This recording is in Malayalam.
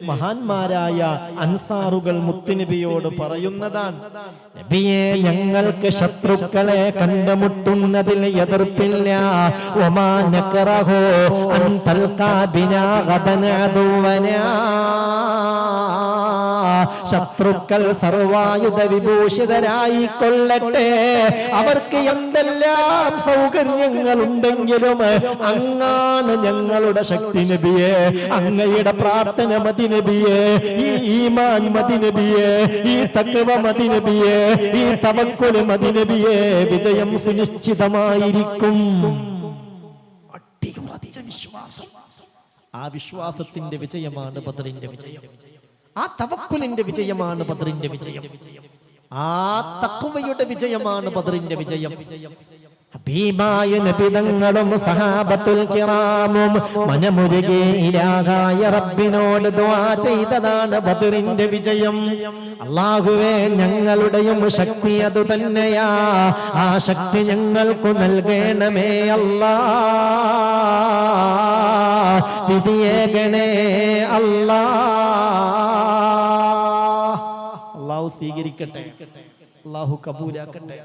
മഹാന്മാരായ അൻസാറുകൾ മുത്തുനബിയോട് പറയുന്നതാണ്, നബിയെ, ഞങ്ങൾക്ക് ശത്രുക്കളെ കണ്ടുമുട്ടുന്നതിൽ എതിർപ്പില്ല. വമാ നക്റഹു അൻ തൽഖാ ബിനാ ഗദൻ അദുവനാ. ശത്രുക്കൾ സർവായുധ വിഭൂഷിതരായി കൊള്ളട്ടെ, അവർക്ക് എന്തെല്ലാം സൗകര്യങ്ങൾ ഉണ്ടെങ്കിലും അങ്ങാണ് ഞങ്ങളുടെ ശക്തി നബിയെ. അങ്ങയുടെ പ്രാർത്ഥന മതി നബിയെ, ഈ ഈമാൻ മതി നബിയെ, ഈ തഖ്വ മതി നബിയെ, ഈ തവക്കുൽ മതി നബിയെ. വിജയം സുനിശ്ചിതമായിരിക്കും. വിശ്വാസം, ആ വിശ്വാസത്തിന്റെ വിജയമാണ് ബദറിന്റെ വിജയം. ആ തവക്കുലിന്റെ വിജയമാണ് ബദറിന്റെ വിജയം. ആ തഖ്വയുടെ വിജയമാണ് ബദറിന്റെ വിജയം. ഹബീബായ നബി തങ്ങളും സഹാബത്തുൽ കിറാമും മനമുരുകി ഇലാഹായ റബ്ബിനോട് ദുആ ചെയ്തതാണ് ബദറിന്റെ വിജയം. അല്ലാഹുവേ, ഞങ്ങളുടെയും ശക്തി അത് തന്നെയാ, ആ ശക്തി ഞങ്ങൾക്ക് നൽകണമേ അല്ലാഹ്, വിധിയേകണേ അല്ലാഹ്. അല്ലാഹു സ്വീകരിക്കട്ടെ, അല്ലാഹു കബൂലാക്കട്ടെ.